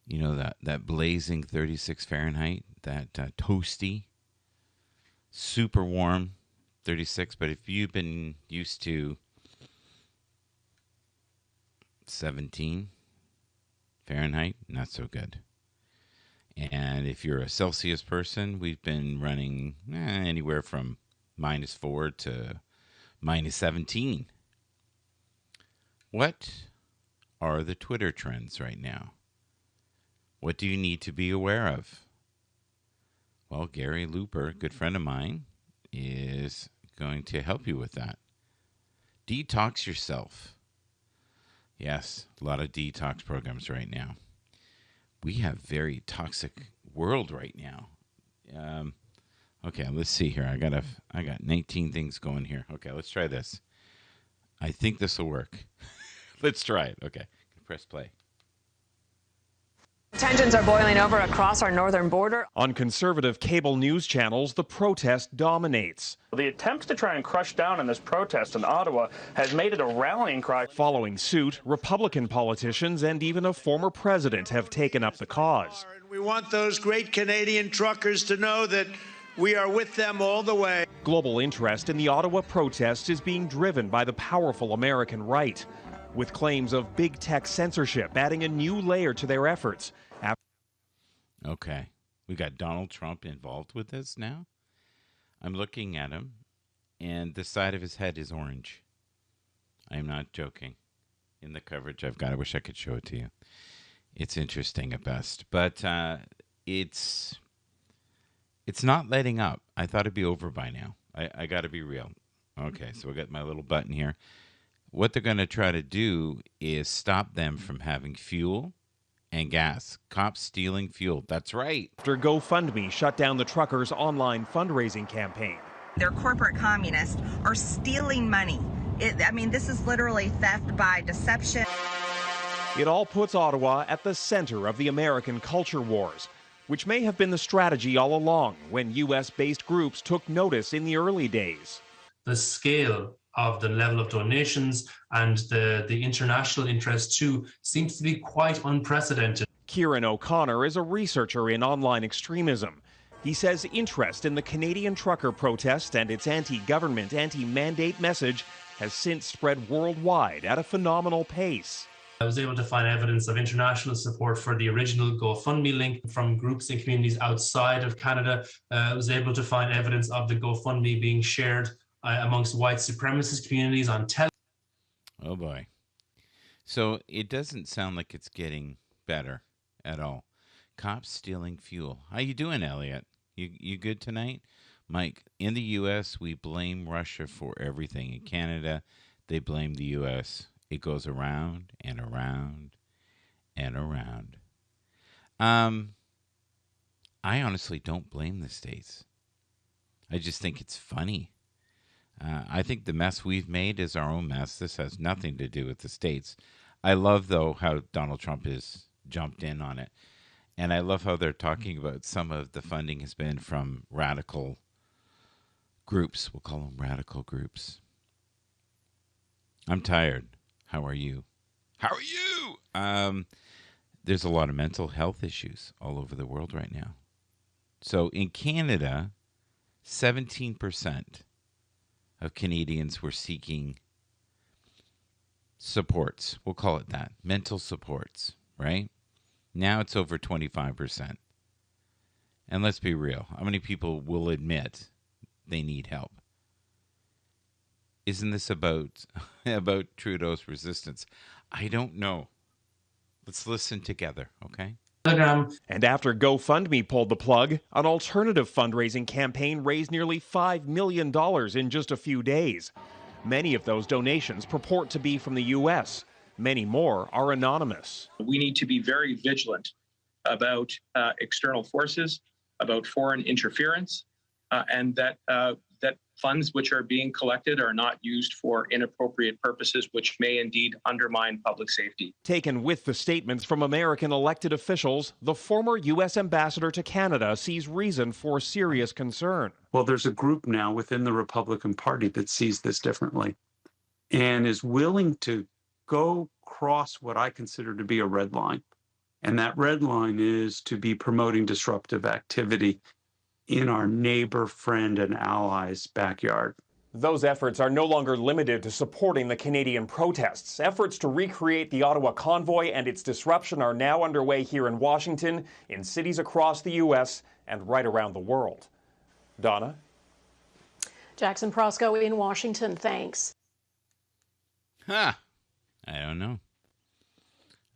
You know, that blazing 36 Fahrenheit, that toasty, super warm 36. But if you've been used to 17 Fahrenheit, not so good. And if you're a Celsius person, we've been running anywhere from -4 to -17. What are the Twitter trends right now? What do you need to be aware of? Well, Gary Looper, a good friend of mine, is going to help you with that. Detox yourself. Yes, a lot of detox programs right now. We have very toxic world right now. Okay, let's see here. I got 19 things going here. Okay, let's try this. I think this will work. Let's try it. Okay, press play. Tensions are boiling over across our northern border. On conservative cable news channels, the protest dominates. The attempts to try and crush down on this protest in Ottawa has made it a rallying cry. Following suit, Republican politicians and even a former president have taken up the cause. We want those great Canadian truckers to know that we are with them all the way. Global interest in the Ottawa protest is being driven by the powerful American right, with claims of big tech censorship adding a new layer to their efforts. Okay. We got Donald Trump involved with this now. I'm looking at him, and the side of his head is orange. I'm not joking. In the coverage I've got, I wish I could show it to you. It's interesting at best. But it's not letting up. I thought it'd be over by now. I got to be real. Okay, so I got my little button here. What they're going to try to do is stop them from having fuel and gas. Cops stealing fuel. That's right. After GoFundMe shut down the truckers' online fundraising campaign. Their corporate communists are stealing money. This is literally theft by deception. It all puts Ottawa at the center of the American culture wars, which may have been the strategy all along when U.S.-based groups took notice in the early days. The scale of the level of donations and the international interest too seems to be quite unprecedented. Kieran O'Connor is a researcher in online extremism. He says interest in the Canadian trucker protest and its anti-government, anti-mandate message has since spread worldwide at a phenomenal pace. I was able to find evidence of international support for the original GoFundMe link from groups and communities outside of Canada. I was able to find evidence of the GoFundMe being shared amongst white supremacist communities on television. Oh boy. So it doesn't sound like it's getting better at all. Cops stealing fuel. How you doing, Elliot? You good tonight? Mike, in the U.S., we blame Russia for everything. In Canada, they blame the U.S. It goes around and around and around. I honestly don't blame the States. I just think it's funny. I think the mess we've made is our own mess. This has nothing to do with the States. I love, though, how Donald Trump has jumped in on it. And I love how they're talking about some of the funding has been from radical groups. We'll call them radical groups. I'm tired. How are you? How are you? There's a lot of mental health issues all over the world right now. So in Canada, 17% of Canadians were seeking supports. We'll call it that. Mental supports, right? Now it's over 25%. And let's be real. How many people will admit they need help? Isn't this about Trudeau's resistance? I don't know. Let's listen together, okay? And after GoFundMe pulled the plug, an alternative fundraising campaign raised nearly $5 million in just a few days. Many of those donations purport to be from the U.S. Many more are anonymous. We need to be very vigilant about external forces, about foreign interference, and that funds which are being collected are not used for inappropriate purposes, which may indeed undermine public safety. Taken with the statements from American elected officials, the former U.S. ambassador to Canada sees reason for serious concern. Well, there's a group now within the Republican Party that sees this differently and is willing to go cross what I consider to be a red line And that red line is to be promoting disruptive activity in our neighbor, friend, and allies' backyard. Those efforts are no longer limited to supporting the Canadian protests. Efforts to recreate the Ottawa convoy and its disruption are now underway here in Washington, in cities across the U.S., and right around the world. Donna? Jackson Prosco in Washington, thanks. Huh. I don't know.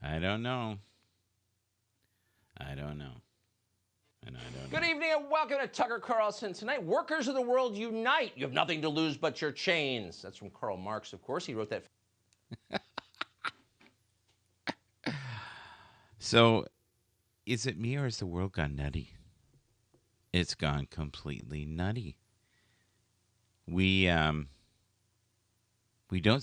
I don't know. I don't know. And I don't know. Good evening and welcome to Tucker Carlson Tonight. Workers of the world unite. You have nothing to lose but your chains. That's from Karl Marx, of course. He wrote that. So, is it me or has the world gone nutty? It's gone completely nutty. We don't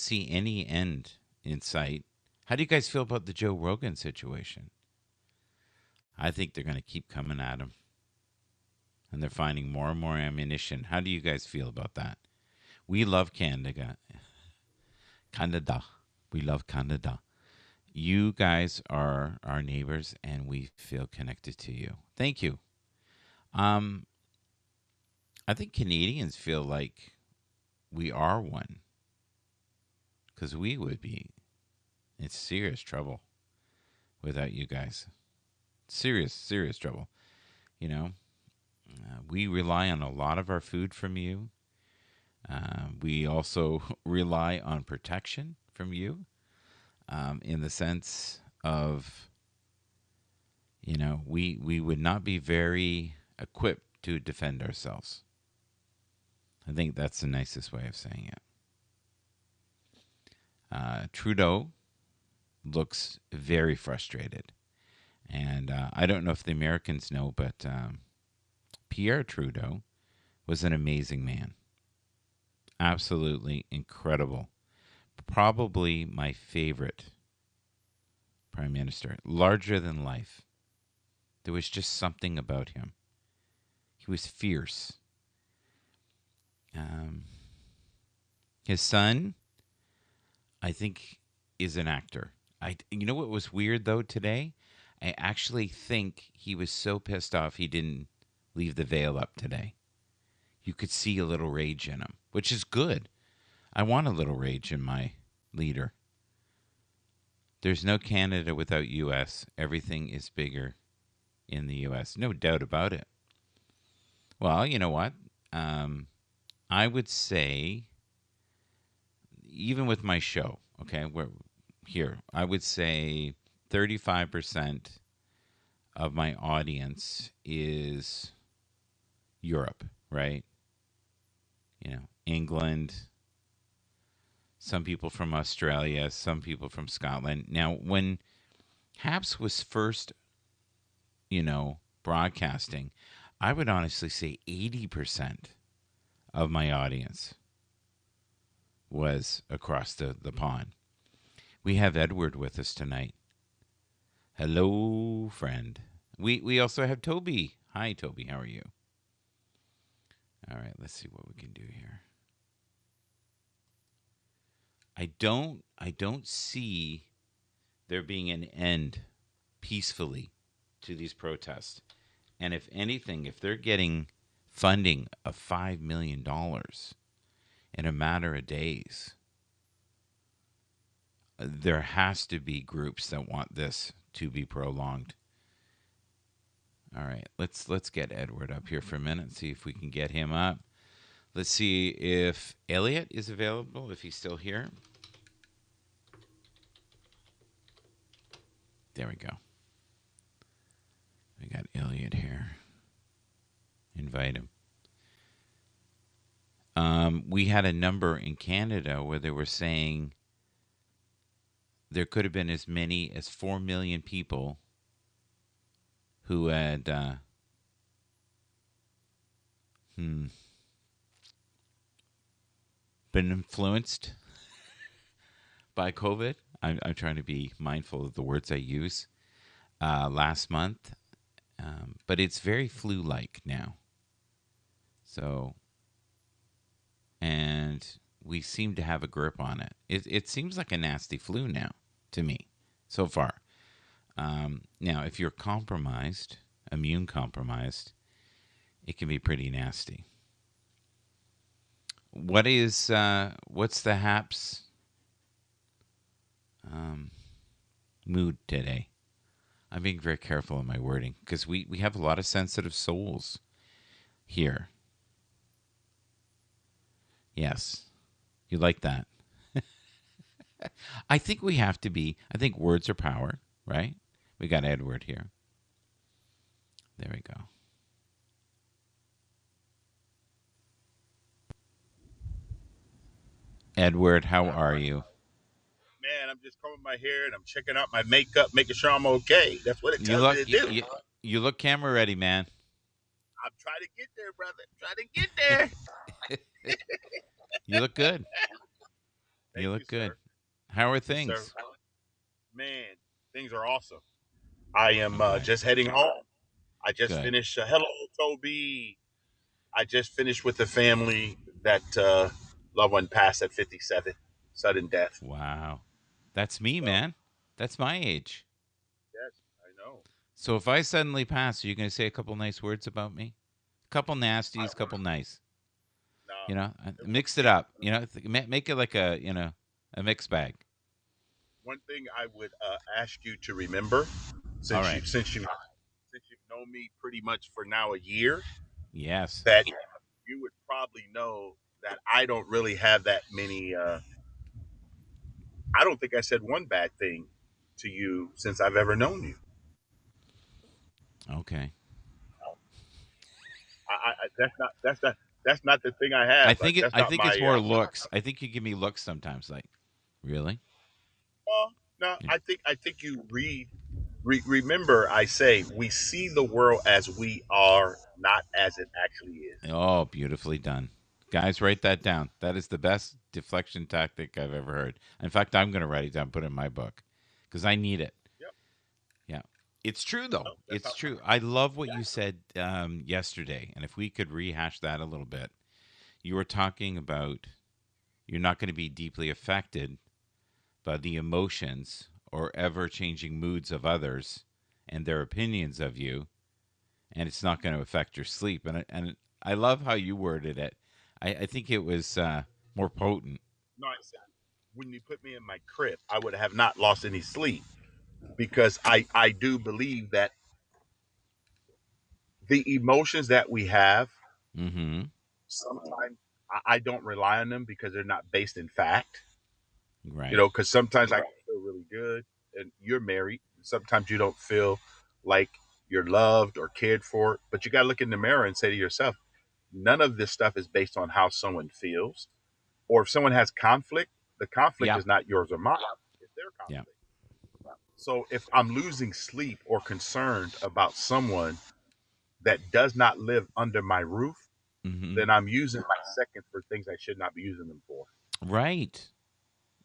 see any end in sight. How do you guys feel about the Joe Rogan situation? I think they're going to keep coming at him. And they're finding more and more ammunition. How do you guys feel about that? We love Canada. Canada. We love Canada. You guys are our neighbors, and we feel connected to you. Thank you. I think Canadians feel like we are one. Because we would be in serious trouble without you guys. Serious trouble. You know, we rely on a lot of our food from you. We also rely on protection from you, in the sense of, you know, we would not be very equipped to defend ourselves. I think that's the nicest way of saying it. Trudeau looks very frustrated. And I don't know if the Americans know, but Pierre Trudeau was an amazing man. Absolutely incredible. Probably my favorite prime minister. Larger than life. There was just something about him. He was fierce. His son, I think, is an actor. You know what was weird, though, today? I actually think he was so pissed off he didn't leave the veil up today. You could see a little rage in him, which is good. I want a little rage in my leader. There's no Canada without U.S. Everything is bigger in the U.S. No doubt about it. Well, you know what? I would say, even with my show, okay, I would say 35% of my audience is Europe, right? You know, England, some people from Australia, some people from Scotland. Now, when Habs was first, broadcasting, I would honestly say 80% of my audience was across the pond. We have Edward with us tonight. Hello, friend. We also have Toby. Hi, Toby. How are you? All right, let's see what we can do here. I don't see there being an end peacefully to these protests. And if anything, if they're getting funding of $5 million in a matter of days, there has to be groups that want this to be prolonged. All right, let's get Edward up here for a minute and see if we can get him up. Let's see if Elliot is available, if he's still here. There we go. We got Elliot here. Invite him. We had a number in Canada where they were saying there could have been as many as 4 million people who had been influenced by COVID. I'm trying to be mindful of the words I use. Last month, but it's very flu-like now. So, and we seem to have a grip on it. It seems like a nasty flu now to me, so far. Now, if you're compromised, immune compromised, it can be pretty nasty. What's the HAPS mood today? I'm being very careful in my wording because we have a lot of sensitive souls here. Yes. You like that? I think we have to be, I think words are power, right? We got Edward here. There we go. Edward, how are you? Man, I'm just combing my hair and I'm checking out my makeup, making sure I'm okay. That's what it tells me to do. You look camera ready, man. I'm trying to get there, brother. I'm trying to get there. You look good. You look good. Sir. How are things? Yes, man, things are awesome. I am just heading home. I just finished. Hello, Toby. I just finished with the family that loved one passed at 57, sudden death. Wow. That's me, man. That's my age. Yes, I know. So if I suddenly pass, are you going to say a couple nice words about me? A couple nasties, couple nice. No. You know, mix it up. You know, make it like a mixed bag. One thing I would ask you to remember, since you've known me pretty much for now a year, yes, that you would probably know that I don't really have that many. I don't think I said one bad thing to you since I've ever known you. Okay. That's not the thing I have. I think it's more looks. I think you give me looks sometimes. Like, really? No. Yeah. I think you remember I say we see the world as we are, not as it actually is. Oh, beautifully done. Guys, write that down. That is the best deflection tactic I've ever heard. In fact, I'm going to write it down, put it in my book, because I need it. Yep. Yeah. It's true, though. It's true. I love what you said yesterday, and if we could rehash that a little bit. You were talking about you're not going to be deeply affected by the emotions or ever-changing moods of others and their opinions of you, and it's not going to affect your sleep. And I love how you worded it. I think it was more potent. No, I said when you put me in my crib, I would have not lost any sleep because I do believe that the emotions that we have, sometimes I don't rely on them because they're not based in fact. Right. You know, because sometimes I feel really good and you're married. Sometimes you don't feel like you're loved or cared for, but you got to look in the mirror and say to yourself, none of this stuff is based on how someone feels. Or if someone has conflict, the conflict is not yours or mine. It's their conflict. Yeah. So if I'm losing sleep or concerned about someone that does not live under my roof, then I'm using my second for things I should not be using them for. Right.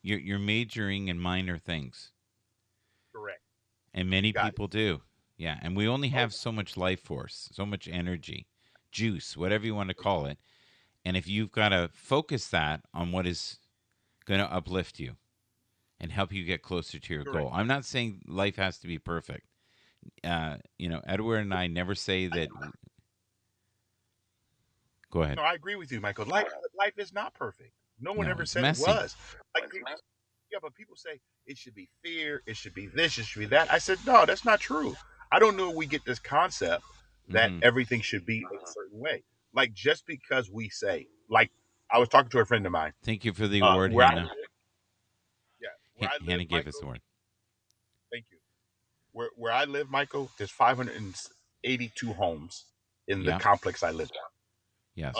You're majoring in minor things. Correct. And many people do. Yeah. And we only have so much life force, so much energy, juice, whatever you want to call it. And if you've got to focus that on what is going to uplift you and help you get closer to your goal. I'm not saying life has to be perfect. Edward and I never say that. Go ahead. No, I agree with you, Michael. Life is not perfect. No one ever said messy. It was. But people say it should be fair, it should be this, it should be that. I said, no, that's not true. I don't know if we get this concept that everything should be a certain way. Like just because we say, like I was talking to a friend of mine. Thank you for the award, Hannah. Hannah gave us the word. Thank you. Where I live, Michael, there's 582 homes in the complex I live in. Yes.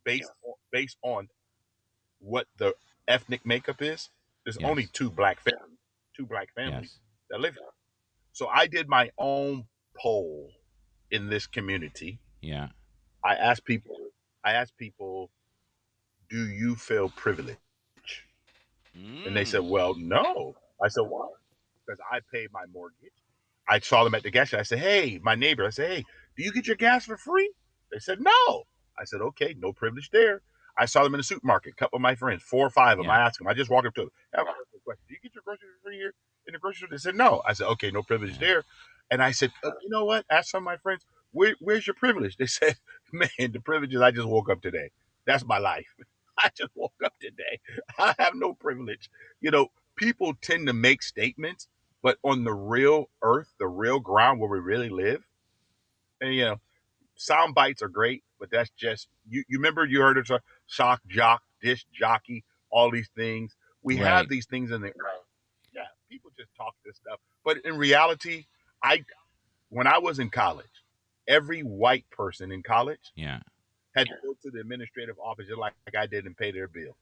Based on what the ethnic makeup is, there's only two black families that live here. So I did my own poll in this community. Yeah. I asked people, do you feel privileged? And they said, well, no. I said, why? Because I pay my mortgage. I saw them at the gas station. I said, hey, my neighbor, I said, hey, do you get your gas for free? They said, no. I said, okay, no privilege there. I saw them in the supermarket, a couple of my friends, 4 or 5 of them. I asked them, I just walked up to them. Do you get your groceries for free here? in the grocery store? They said, no. I said, okay, no privilege there. And I said, you know what? Ask some of my friends, where's your privilege? They said, man, the privilege is I just woke up today. That's my life. I just woke up today. I have no privilege. You know, people tend to make statements, but on the real earth, the real ground where we really live, and you know, sound bites are great, but that's just you remember you heard of shock jock, disc jockey, all these things. We have Right. these things in the yeah, people just talk this stuff. But in reality, when I was in college, every white person in college Yeah. had to go to the administrative office just like I did and pay their bill.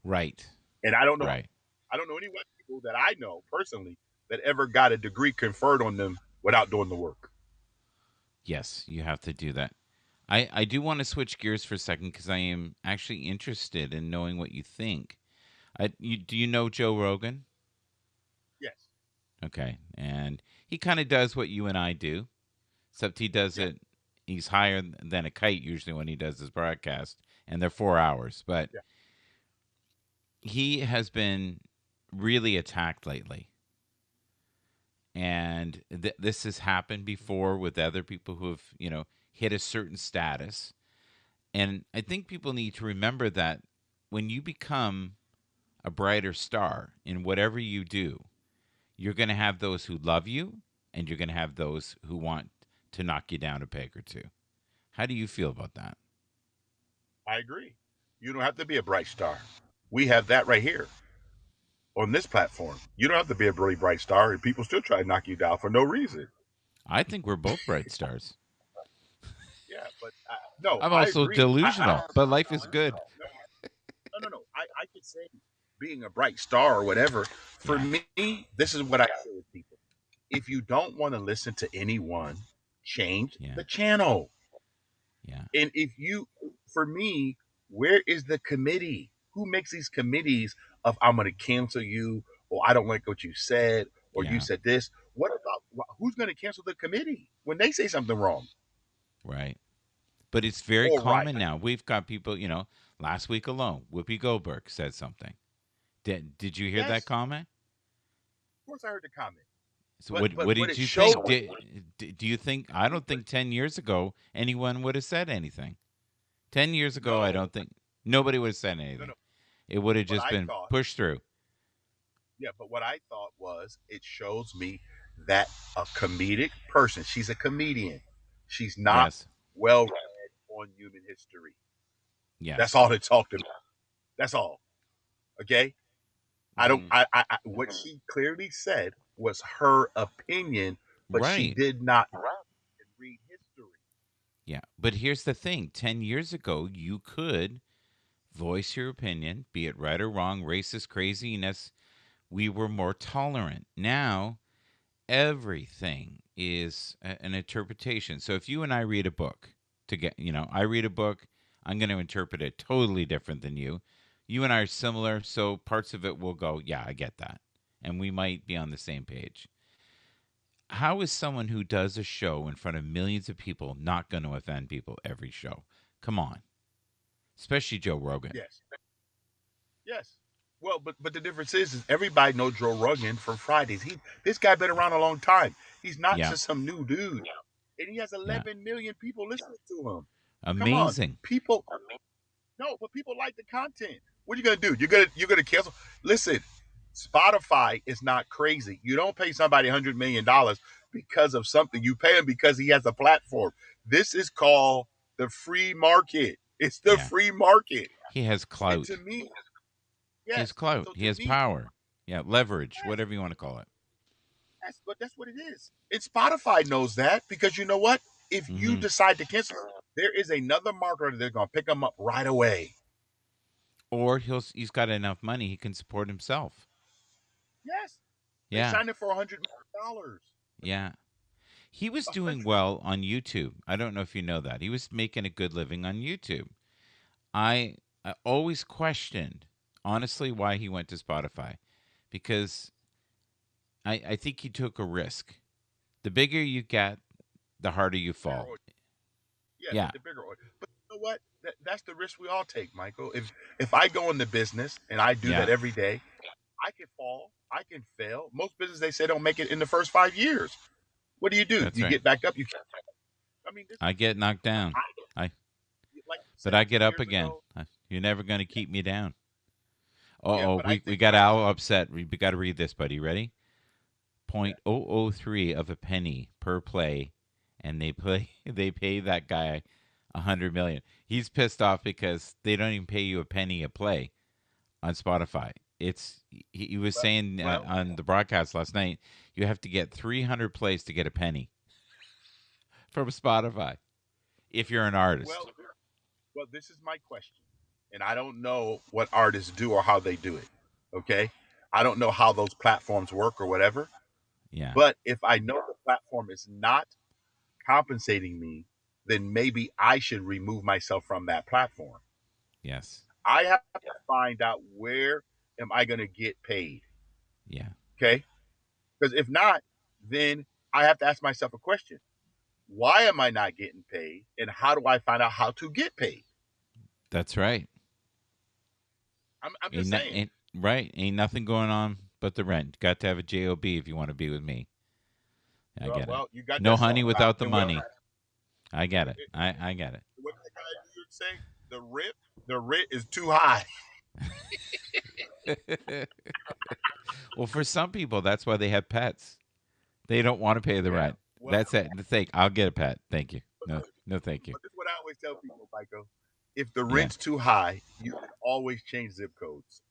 Right. And I don't know Right. any white people that I know personally that ever got a degree conferred on them without doing the work. Yes, you have to do that. I do want to switch gears for a second because I am actually interested in knowing what you think. Do you know Joe Rogan? Yes. Okay. And he kind of does what you and I do, except he does it. He's higher than a kite usually when he does his broadcast, and they're 4 hours. But he has been really attacked lately. And this has happened before with other people who have, hit a certain status. And I think people need to remember that when you become a brighter star in whatever you do, you're going to have those who love you and you're going to have those who want to knock you down a peg or two. How do you feel about that? I agree. You don't have to be a bright star. We have that right here on this platform. You don't have to be a really bright star, and people still try to knock you down for no reason. I think we're both bright stars. Yeah, but no, I'm also I agree. delusional, but life is good. No. I could say being a bright star or whatever. For me, this is what I say with people. If you don't want to listen to anyone, change the channel. Yeah. And for me, where is the committee? Who makes these committees of I'm going to cancel you, or I don't like what you said, or you said this? What about who's going to cancel the committee when they say something wrong? Right. But it's very Or common now. We've got people, last week alone, Whoopi Goldberg said something. Did you hear that comment? Of course I heard the comment. So But what what did it you showed- think? Do you think, I don't think 10 years ago anyone would have said anything. 10 years ago, I don't think, nobody would have said anything. No. It would have What just I been thought- pushed through. Yeah, but what I thought was it shows me that a comedic person, she's a comedian. She's not Yes. well read on human history. Yes. That's all they talked about. That's all. Okay? I don't Mm. what she clearly said was her opinion, but she Right. did not read history. Yeah, but here's the thing. 10 years ago, you could voice your opinion, be it right or wrong, racist craziness. We were more tolerant. Now, everything is an interpretation. So if you and I read a book, I read a book, I'm going to interpret it totally different than you. You and I are similar, so parts of it will go, yeah, I get that. And we might be on the same page. How is someone who does a show in front of millions of people not going to offend people every show? Come on. Especially Joe Rogan. Yes. Well, but the difference is everybody knows Joe Rogan from Fridays. This guy been around a long time. He's not Yeah. just some new dude. And he has 11 million people listening to him. Amazing. People but people like the content. What are you gonna do? You're gonna cancel? Listen, Spotify is not crazy. You don't pay somebody $100 million because of something. You pay him because he has a platform. This is called the free market. It's the free market. He has And clout. to me, He has yes. clout. So He to has me, power. Yeah, leverage, whatever you want to call it. That's what it is. And Spotify knows that because you know what? If you decide to cancel, there is another marketer that's going to pick them up right away. Or he's got enough money he can support himself. Yes. Yeah. They signed it for $100 million. Yeah. He was doing well on YouTube. I don't know if you know that. He was making a good living on YouTube. I always questioned, honestly, why he went to Spotify. Because I think he took a risk. The bigger you get, the harder you fall. Yeah. The bigger order. But you know what? That's the risk we all take, Michael. If I go into business and I do that every day, I could fall. I can fail. Most businesses, they say, don't make it in the first 5 years. What do? That's You right. get back up. You can't. I mean, I get knocked down. like But I get 17 up years again. ago. You're never going to keep me down. Yeah, Oh, but I we think got Al upset. We got to read this, buddy. Ready? 0.003 of a penny per play, and they pay that guy $100 million. He's pissed off because they don't even pay you a penny a play on Spotify. He was saying on the broadcast last night, you have to get 300 plays to get a penny from Spotify if you're an artist. Well, this is my question, and I don't know what artists do or how they do it. Okay, I don't know how those platforms work or whatever. Yeah. But if I know the platform is not compensating me, then maybe I should remove myself from that platform. Yes. I have to find out where am I going to get paid. Yeah. Okay. Because if not, then I have to ask myself a question. Why am I not getting paid? And how do I find out how to get paid? That's right. I'm just saying. Ain't nothing going on but the rent. Got to have a job if you want to be with me. I get it. You got no that honey song without out. the money. I get it. I get it. What the guy would say? The rent is too high. Well, for some people, that's why they have pets. They don't want to pay the rent. Well, That's it. I'll get a pet. Thank you. No, thank you. But this is what I always tell people, Michael. If the rent's too high, you can always change zip codes.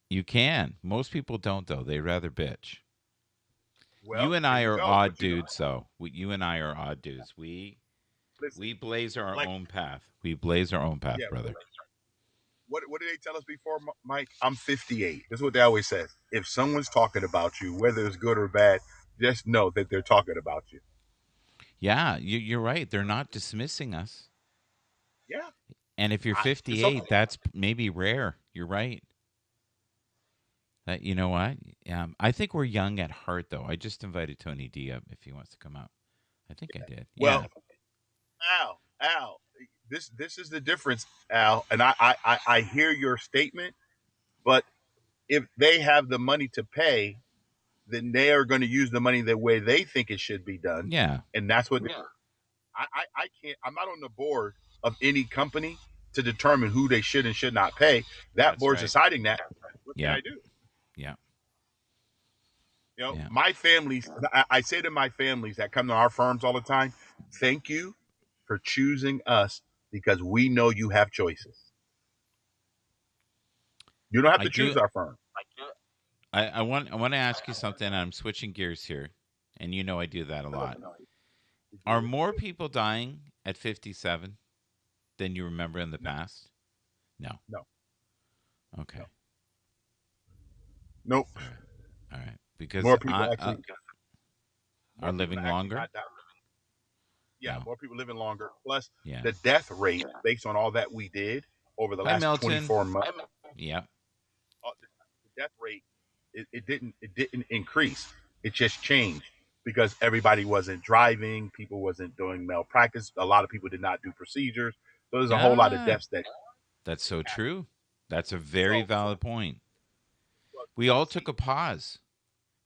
You can. Most people don't, though. They rather bitch. Well, you and I are go, odd dudes, though. You and I are odd dudes. We blaze our like- own path. We blaze our own path, Yeah, brother. What did they tell us before, Mike? I'm 58. This is what they always say. If someone's talking about you, whether it's good or bad, just know that they're talking about you. Yeah, you're right. They're not dismissing us. Yeah. And if you're 58, that's maybe rare. You're right. You know what? I think we're young at heart, though. I just invited Tony D up if he wants to come out. I think I did. Well, Al, this is the difference, Al. And I hear your statement, but if they have the money to pay, then they are going to use the money the way they think it should be done. Yeah. And that's what I can't. I'm not on the board of any company to determine who they should and should not pay. That board's deciding that. What can I do? Yeah. You know, my families, I say to my families that come to our firms all the time, thank you for choosing us because we know you have choices. You don't have to choose our firm. I want to ask you something. I'm switching gears here, and you know I do that a lot. Are more people dying at 57 than you remember in the past? No. Okay. Nope. All right. Because more people are living longer. Yeah, No. more people living longer. Plus, Yeah. the death rate, based on all that we did over the last 24 months. Yeah. The death rate, it didn't increase. It just changed because everybody wasn't driving. People wasn't doing malpractice. A lot of people did not do procedures. So there's a whole lot of deaths that. That's so true. That's a very valid point. We all took a pause,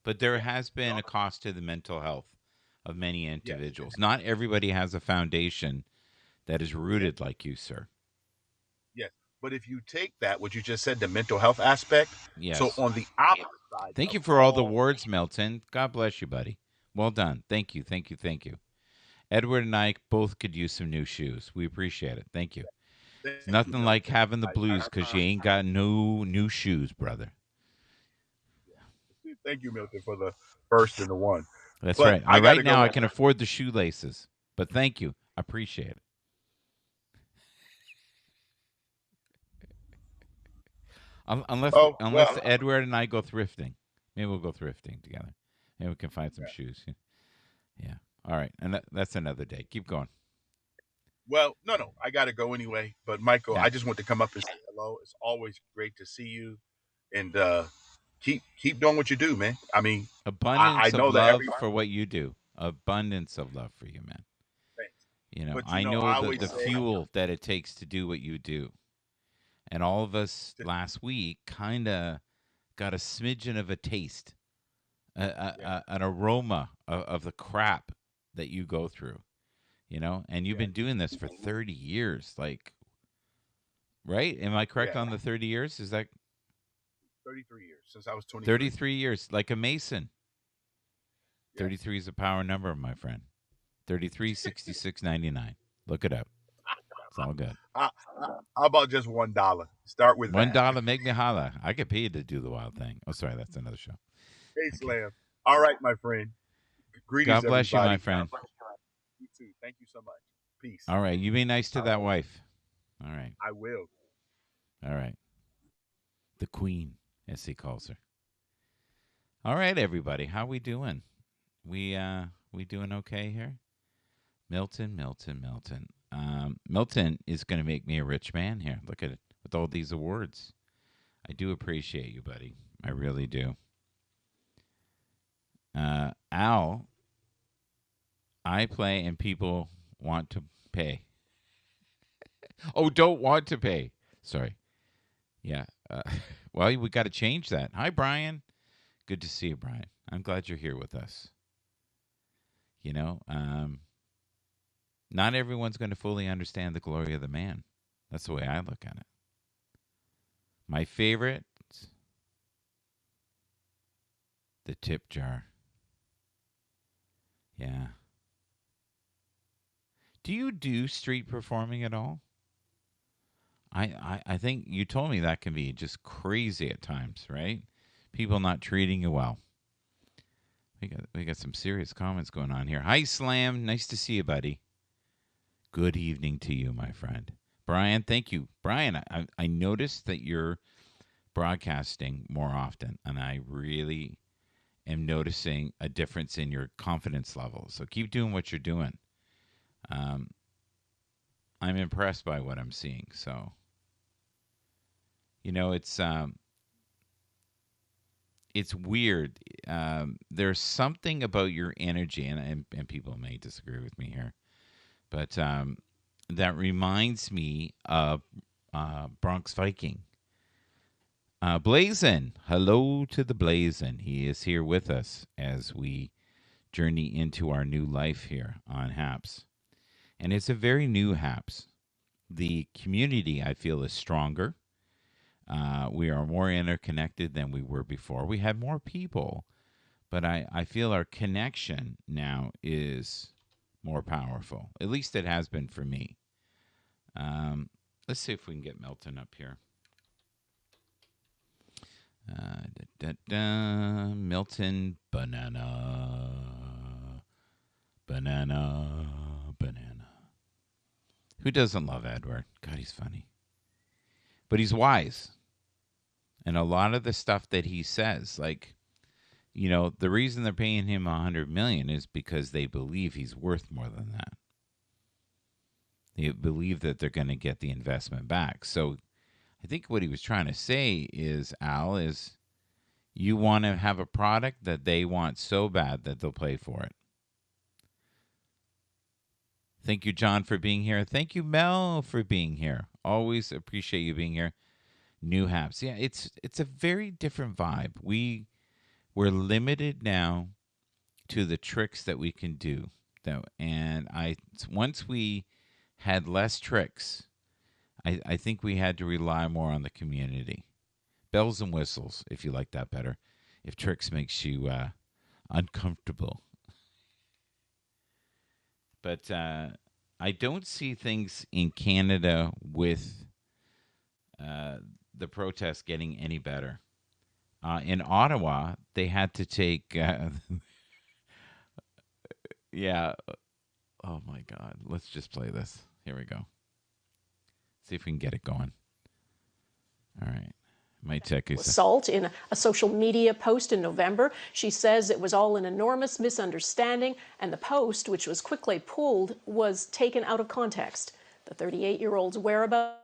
but there has been a cost to the mental health of many individuals. Yes. Not everybody has a foundation that is rooted like you, sir. Yes, but if you take that, what you just said, the mental health aspect, yes. So on the opposite side. Thank you for all the words, Milton. God bless you, buddy. Well done. Thank you. Edward and I both could use some new shoes. We appreciate it. Thank you. It's nothing like having the blues because you ain't got no new shoes, brother. Thank you, Milton, for the first and the one. That's right. Right now, I can afford the shoelaces, but thank you. I appreciate it. Unless Edward and I go thrifting. Maybe we'll go thrifting together. Maybe we can find some shoes. Yeah. All right. And that's another day. Keep going. Well, no. I got to go anyway. But, Michael, I just want to come up and say hello. It's always great to see you. And keep doing what you do, man. I mean, abundance of love for what you do. Abundance of love for you, man. Thanks. You know, I know the fuel that it takes to do what you do. And all of us last week kind of got a smidgen of a taste an aroma of the crap that you go through, and you've been doing this for 30 years, like, right? Am I correct on the 30 years? Is that 33 years since I was 23. 33 years, like a Mason. 33 is a power number, my friend. 33, 66, 99. Look it up. It's all good. How about just $1? Start with $1, make me holla. I get paid to do the wild thing. Oh, sorry, that's another show. Hey, Slam. All right, my friend. Greetings, God bless everybody. you, my friend. You too. Thank you so much. Peace. All right, you be nice to that wife. All right. I will. All right. The queen, as he calls her. All right, everybody. How we doing? We doing okay here? Milton. Milton is going to make me a rich man here. Look at it, with all these awards. I do appreciate you, buddy. I really do. Al, I play and people want to pay. Oh, don't want to pay. Sorry. Yeah. Well, we got to change that. Hi, Brian. Good to see you, Brian. I'm glad you're here with us. Not everyone's going to fully understand the glory of the man. That's the way I look at it. My favorite, the tip jar. Yeah. Do you do street performing at all? I think you told me that can be just crazy at times, right? People not treating you well. We got some serious comments going on here. Hi, Slam. Nice to see you, buddy. Good evening to you, my friend. Brian, thank you. Brian, I noticed that you're broadcasting more often, and I really am noticing a difference in your confidence level. So keep doing what you're doing. I'm impressed by what I'm seeing. So, it's weird. There's something about your energy, and people may disagree with me here, but that reminds me of Bronx Viking. Blazin, hello to the Blazin. He is here with us as we journey into our new life here on Haps. And it's a very new Haps. The community, I feel, is stronger. We are more interconnected than we were before. We had more people, but I feel our connection now is more powerful. At least it has been for me. Let's see if we can get Milton up here. Milton, banana. Who doesn't love Edward? God, he's funny. But he's wise. And a lot of the stuff that he says, like, the reason they're paying him $100 million is because they believe he's worth more than that. They believe that they're going to get the investment back. So I think what he was trying to say is, Al, is you want to have a product that they want so bad that they'll pay for it. Thank you, John, for being here. Thank you, Mel, for being here. Always appreciate you being here. New Haps. Yeah, it's a very different vibe. We're limited now to the tricks that we can do. And once we had less tricks, I think we had to rely more on the community. Bells and whistles, if you like that better. If tricks makes you uncomfortable. But I don't see things in Canada with the protests getting any better. In Ottawa, they had to take... yeah. Oh, my God. Let's just play this. Here we go. See if we can get it going. All right. Might take assault in a social media post in November. She says it was all an enormous misunderstanding, and the post, which was quickly pulled, was taken out of context. The 38-year-old's whereabouts